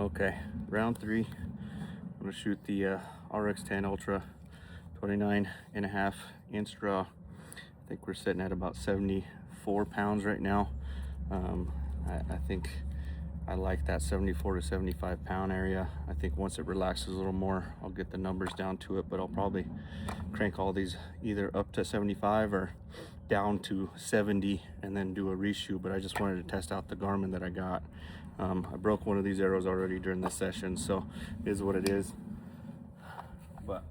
Okay, round 3. I'm gonna shoot the RX10 Ultra 29.5-inch draw. I think we're sitting at about 74 pounds right now. I think I like that 74 to 75 pound area. I think once it relaxes a little more, I'll get the numbers down to it, but I'll probably crank all these either up to 75 or down to 70 and then do a reshoot. But I just wanted to test out the Garmin that I got. I broke one of these arrows already during this session, so it is what it is. But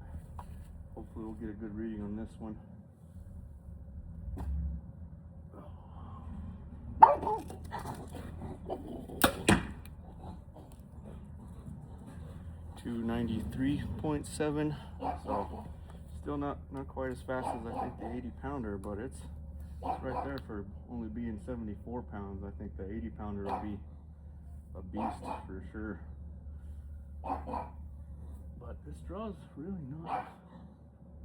hopefully we'll get a good reading on this one. .293.7, so still not quite as fast as I think the 80 pounder, but it's right there for only being 74 pounds. I think the 80 pounder will be a beast for sure. But this draw's really not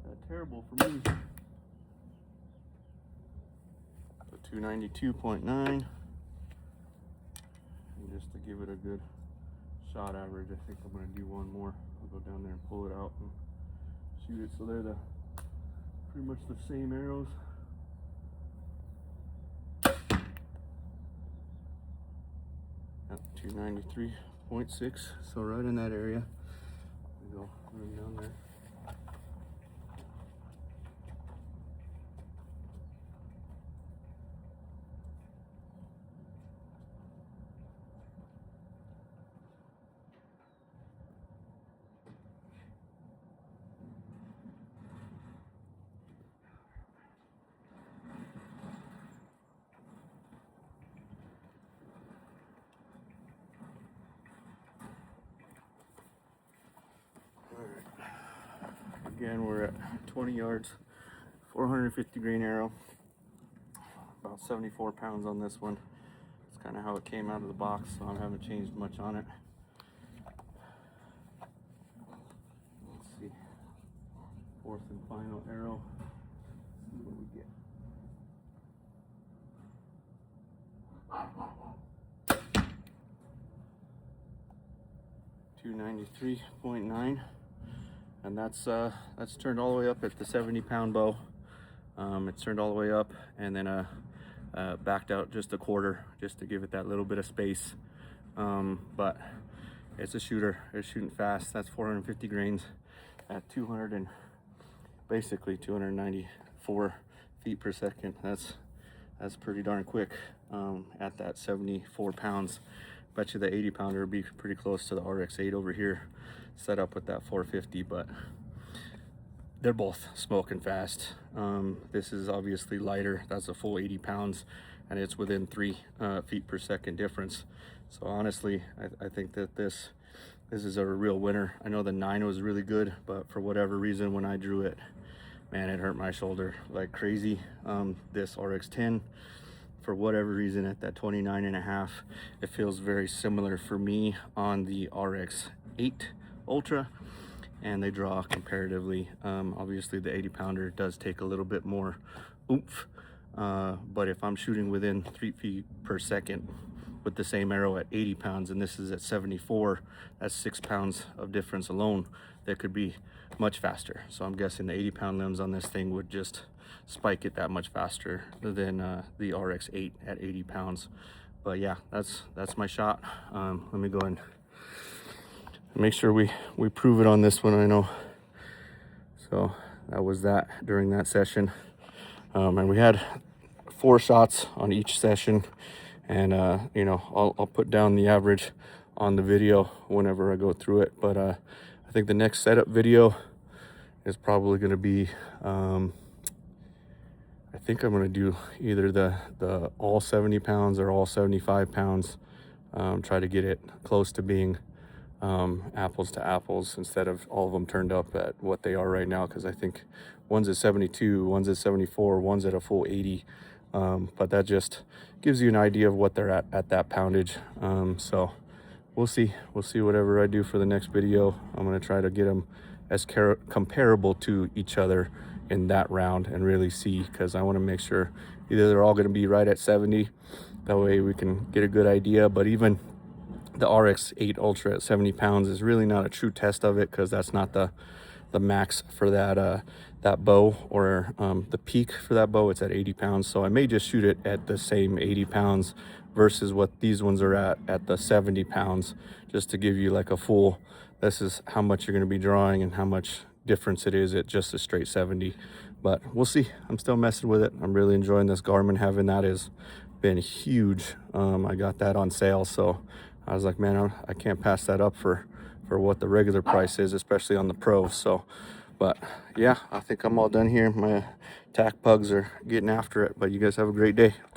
that terrible for me. So 292.9, and just to give it a good shot average, I think I'm going to do one more. I'll go down there and pull it out and shoot it. So they're pretty much the same arrows. Yep, 293.6, so right in that area. We go right down there. Again, we're at 20 yards, 450 grain arrow, about 74 pounds on this one. It's kind of how it came out of the box, so I haven't changed much on it. Let's see, fourth and final arrow. Let's see what we get. 293.9. And that's turned all the way up at the 70 pound bow. It's turned all the way up and then backed out just a quarter just to give it that little bit of space. But it's a shooter. It's shooting fast. That's 450 grains at basically 294 feet per second. That's pretty darn quick at that 74 pounds. Bet you the 80 pounder would be pretty close to the RX8 over here, set up with that 450, but they're both smoking fast. This is obviously lighter. That's a full 80 pounds, and it's within 3 feet per second difference. So honestly, I think that this is a real winner. I know the 9 was really good, but for whatever reason, when I drew it, man, it hurt my shoulder like crazy. This RX10, for whatever reason, at that 29.5, it feels very similar for me on the RX8 Ultra, and they draw comparatively. Obviously the 80 pounder does take a little bit more oomph, but if I'm shooting within 3 feet per second with the same arrow at 80 pounds and this is at 74, that's 6 pounds of difference alone. That could be much faster. So I'm guessing the 80 pound limbs on this thing would just spike it that much faster than the RX8 at 80 pounds. But yeah, that's my shot. Let me go and make sure we prove it on this one. I know. So that was that during that session. And we had 4 shots on each session. And you know, I'll put down the average on the video whenever I go through it. But I think the next setup video is probably going to be I think I'm going to do either the all 70 pounds or all 75 pounds. Try to get it close to being apples to apples instead of all of them turned up at what they are right now, because I think one's at 72, one's at 74, one's at a full 80. But that just gives you an idea of what they're at that poundage. So we'll see whatever I do for the next video. I'm going to try to get them as comparable to each other in that round and really see, because I want to make sure either they're all going to be right at 70, that way we can get a good idea. But even the RX8 Ultra at 70 pounds is really not a true test of it, because that's not the max for that that bow, or the peak for that bow. It's at 80 pounds. So I may just shoot it at the same 80 pounds versus what these ones are at the 70 pounds, just to give you like a full, this is how much you're going to be drawing and how much difference it is at just a straight 70. But we'll see. I'm still messing with it. I'm really enjoying this Garmin. Having that has been huge. I got that on sale, so I was like, man, I can't pass that up for what the regular price is, especially on the Pro. So, but yeah, I think I'm all done here. My tack pugs are getting after it, but you guys have a great day.